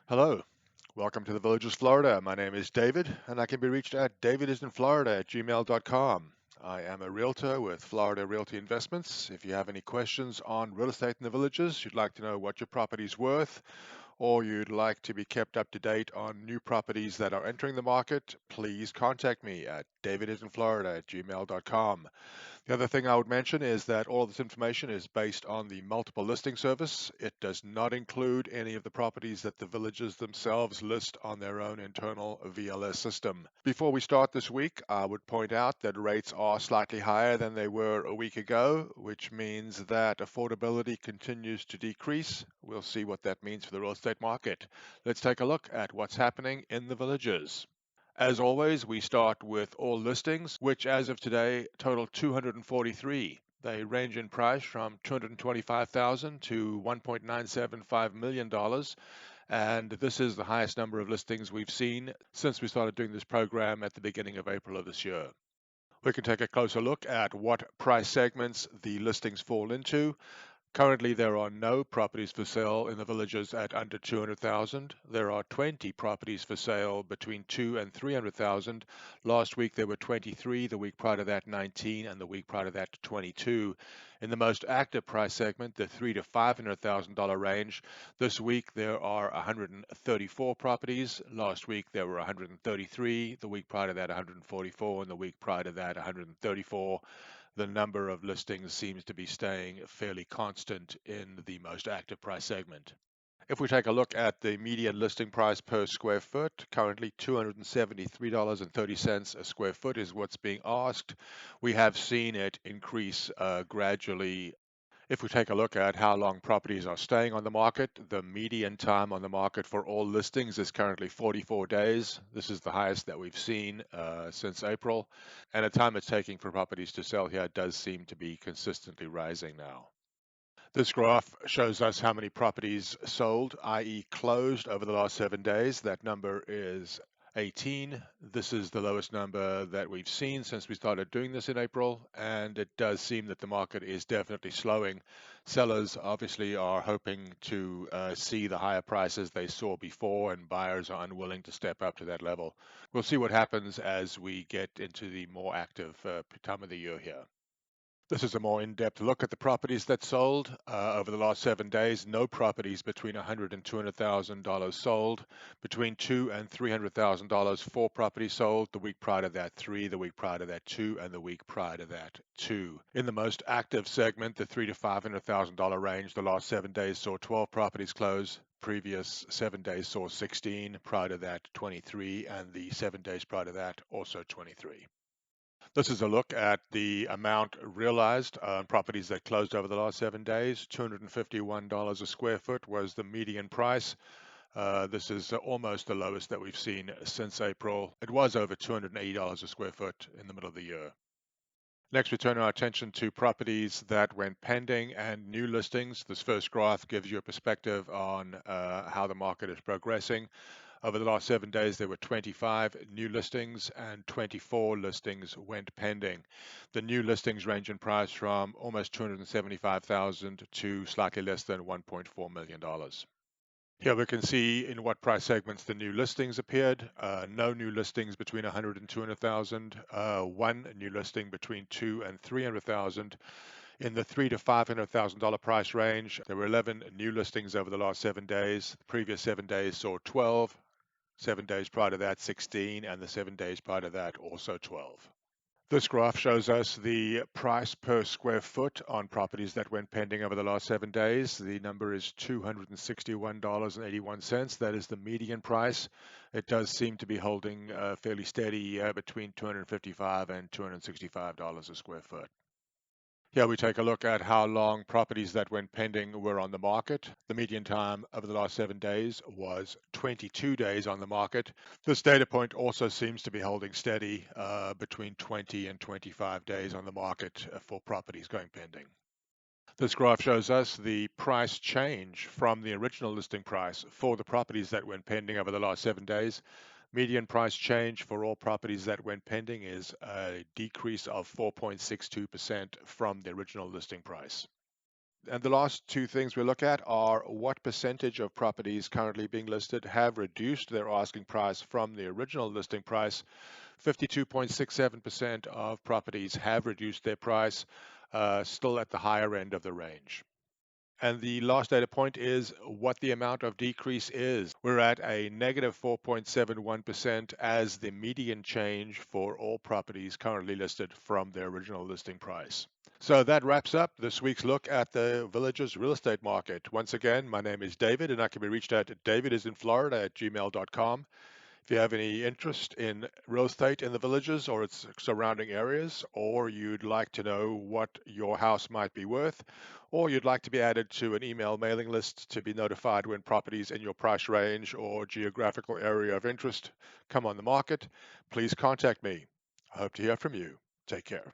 Hello, welcome to the Villages, Florida. My name is David, and I can be reached at DavidisInFlorida@gmail.com. I am a realtor with Florida Realty Investments. If you have any questions on real estate in the villages, you'd like to know what your property is worth, or you'd like to be kept up to date on new properties that are entering the market, please contact me at DavidisInFlorida@gmail.com. The other thing I would mention is that all of this information is based on the multiple listing service. It does not include any of the properties that the villages themselves list on their own internal VLS system. Before we start this week, I would point out that rates are slightly higher than they were a week ago, which means that affordability continues to decrease. We'll see what that means for the real estate market. Let's take a look at what's happening in the villages. As always, we start with all listings, which as of today total 243. They range in price from $225,000 to $1.975 million, and this is the highest number of listings we've seen since we started doing this program at the beginning of April of this year. We can take a closer look at what price segments the listings fall into. Currently, there are no properties for sale in the villages at under 200,000. There are 20 properties for sale between 2 and 300,000. Last week there were 23, the week prior to that 19, and the week prior to that 22. In the most active price segment, the 3 to $500,000 range, this week there are 134 properties. Last week there were 133, the week prior to that 144, and the week prior to that 134. The number of listings seems to be staying fairly constant in the most active price segment. If we take a look at the median listing price per square foot, currently $273.30 a square foot is what's being asked. We have seen it increase gradually. If we take a look at how long properties are staying on the market, the median time on the market for all listings is currently 44 days. This is the highest that we've seen since April, and the time it's taking for properties to sell here does seem to be consistently rising now. This graph shows us how many properties sold, i.e. closed, over the last 7 days. That number is 18. This is the lowest number that we've seen since we started doing this in April, and it does seem that the market is definitely slowing. Sellers obviously are hoping to see the higher prices they saw before, and buyers are unwilling to step up to that level. We'll see what happens as we get into the more active time of the year here. This is a more in-depth look at the properties that sold over the last 7 days. No properties between $100,000 and $200,000 sold. Between $200,000 and $300,000, 4 properties sold. The week prior to that, 3. The week prior to that, 2. And the week prior to that, 2. In the most active segment, the $300,000 to $500,000 range, the last 7 days saw 12 properties close. Previous 7 days saw 16. Prior to that, 23. And the 7 days prior to that, also 23. This is a look at the amount realized on properties that closed over the last 7 days. $251 a square foot was the median price. This is almost the lowest that we've seen since April. It was over $280 a square foot in the middle of the year. Next, we turn our attention to properties that went pending and new listings. This first graph gives you a perspective on how the market is progressing. Over the last 7 days, there were 25 new listings and 24 listings went pending. The new listings range in price from almost $275,000 to slightly less than $1.4 million. Here we can see in what price segments the new listings appeared. No new listings between $100,000 and $200,000. One new listing between $200,000 and $300,000. In the $300,000 to $500,000 price range, there were 11 new listings over the last 7 days. The previous 7 days saw 12. 7 days prior to that, 16, and the 7 days prior to that, also 12. This graph shows us the price per square foot on properties that went pending over the last 7 days. The number is $261.81. That is the median price. It does seem to be holding fairly steady between $255 and $265 a square foot. Here we take a look at how long properties that went pending were on the market. The median time over the last 7 days was 22 days on the market. This data point also seems to be holding steady between 20 and 25 days on the market for properties going pending. This graph shows us the price change from the original listing price for the properties that went pending over the last 7 days. Median price change for all properties that went pending is a decrease of 4.62% from the original listing price. And the last two things we look at are what percentage of properties currently being listed have reduced their asking price from the original listing price. 52.67% of properties have reduced their price, still at the higher end of the range. And the last data point is what the amount of decrease is. We're at a negative 4.71% as the median change for all properties currently listed from their original listing price. So that wraps up this week's look at the Villages real estate market. Once again, my name is David, and I can be reached at DavidisinFlorida@gmail.com. If you have any interest in real estate in the Villages or its surrounding areas, or you'd like to know what your house might be worth, or you'd like to be added to an email mailing list to be notified when properties in your price range or geographical area of interest come on the market, please contact me. I hope to hear from you. Take care.